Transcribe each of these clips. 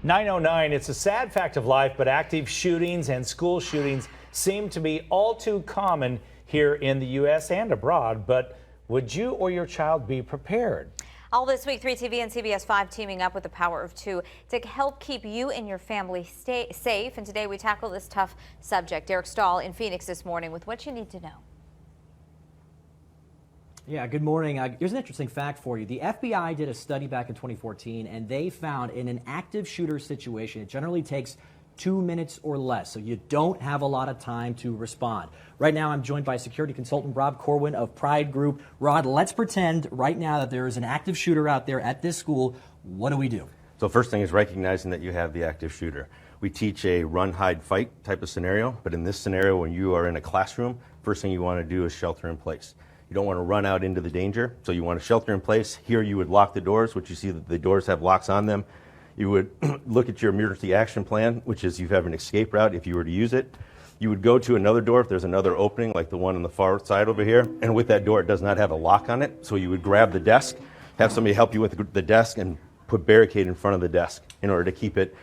909, it's a sad fact of life, but active shootings and school shootings seem to be all too common here in the U.S. and abroad. But would you or your child be prepared? All this week, 3TV and CBS 5 teaming up with the Power of Two to help keep you and your family safe. And today we tackle this tough subject. Derek Stahl in Phoenix this morning with what you need to know. Yeah, good morning. Here's an interesting fact for you. The FBI did a study back in 2014, and they found in an active shooter situation, it generally takes 2 minutes or less, so you don't have a lot of time to respond. Right now, I'm joined by security consultant Rob Corwin of Pride Group. Rod, let's pretend right now that there is an active shooter out there at this school. What do we do? So first thing is recognizing that you have the active shooter. We teach a run, hide, fight type of scenario, but in this scenario, when you are in a classroom, first thing you want to do is shelter in place. You don't want to run out into the danger, so you want to shelter in place. Here you would lock the doors, which you see that the doors have locks on them. You would look at your emergency action plan, which is you have an escape route if you were to use it. You would go to another door if there's another opening, like the one on the far side over here, and with that door it does not have a lock on it, so you would grab the desk, have somebody help you with the desk, and put barricade in front of the desk in order to keep it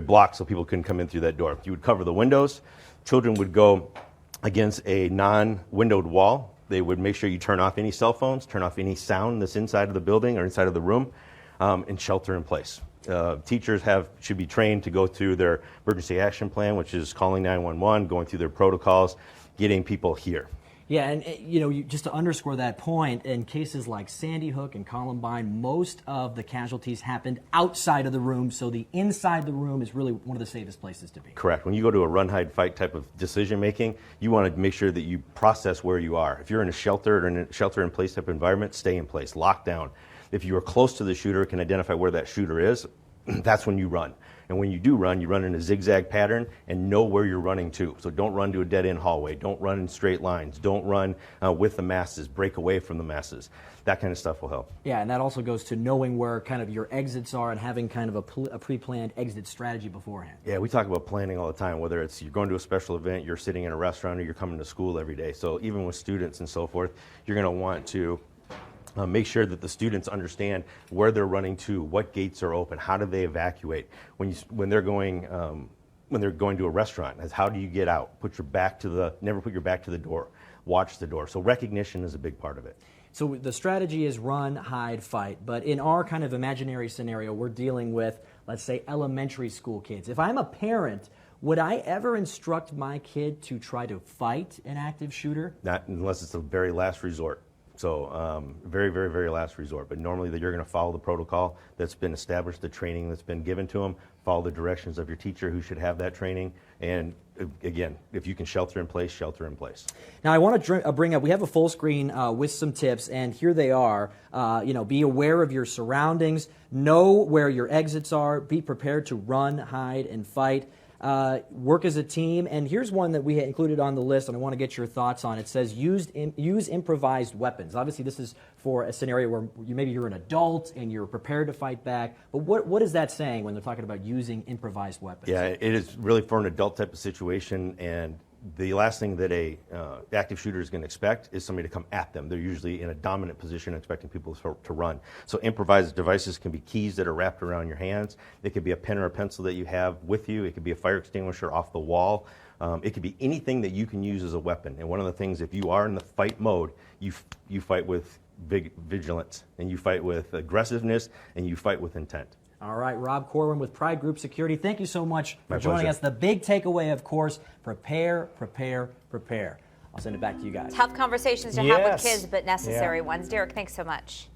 blocked so people couldn't come in through that door. You would cover the windows. Children would go against a non-windowed wall. They would make sure you turn off any cell phones, turn off any sound that's inside of the building or inside of the room, and shelter in place. Teachers should be trained to go through their emergency action plan, which is calling 911, going through their protocols, getting people here. Yeah, and just to underscore that point, in cases like Sandy Hook and Columbine, most of the casualties happened outside of the room, so the inside the room is really one of the safest places to be. Correct. When you go to a run, hide, fight type of decision making, you want to make sure that you process where you are. If you're in a shelter or in a shelter in place type environment, stay in place, lock down. If you are close to the shooter, can identify where that shooter is, that's when you run. And when you do run, you run in a zigzag pattern and know where you're running to. So don't run to a dead-end hallway. Don't run in straight lines. Don't run with the masses. Break away from the masses. That kind of stuff will help. Yeah, and that also goes to knowing where kind of your exits are and having kind of a pre-planned exit strategy beforehand. Yeah, we talk about planning all the time, whether it's you're going to a special event, you're sitting in a restaurant, or you're coming to school every day. So even with students and so forth, you're going to want to make sure that the students understand where they're running to, what gates are open, how do they evacuate. When they're going to a restaurant, how do you get out? Never put your back to the door. Watch the door. So recognition is a big part of it. So the strategy is run, hide, fight. But in our kind of imaginary scenario, we're dealing with, let's say, elementary school kids. If I'm a parent, would I ever instruct my kid to try to fight an active shooter? Not unless it's the very last resort. So very, very, very last resort. But normally you're going to follow the protocol that's been established, the training that's been given to them, follow the directions of your teacher who should have that training. And again, if you can shelter in place, shelter in place. Now I want to bring up, we have a full screen with some tips, and here they are. Be aware of your surroundings, know where your exits are, be prepared to run, hide, and fight. Work as a team, and here's one that we had included on the list, and I want to get your thoughts on. It says use improvised weapons. Obviously, this is for a scenario where maybe you're an adult and you're prepared to fight back. But what is that saying when they're talking about using improvised weapons? Yeah, it is really for an adult type of situation, and the last thing that a active shooter is going to expect is somebody to come at them. They're usually in a dominant position, expecting people to run. So improvised devices can be keys that are wrapped around your hands. It could be a pen or a pencil that you have with you. It could be a fire extinguisher off the wall. It could be anything that you can use as a weapon. And one of the things, if you are in the fight mode, you fight with vigilance, and you fight with aggressiveness, and you fight with intent. All right, Rob Corwin with Pride Group Security. Thank you so much for joining pleasure. us. The big takeaway, of course, prepare, prepare, prepare. I'll send it back to you guys. Tough conversations to have with kids, but necessary ones. Derek, thanks so much.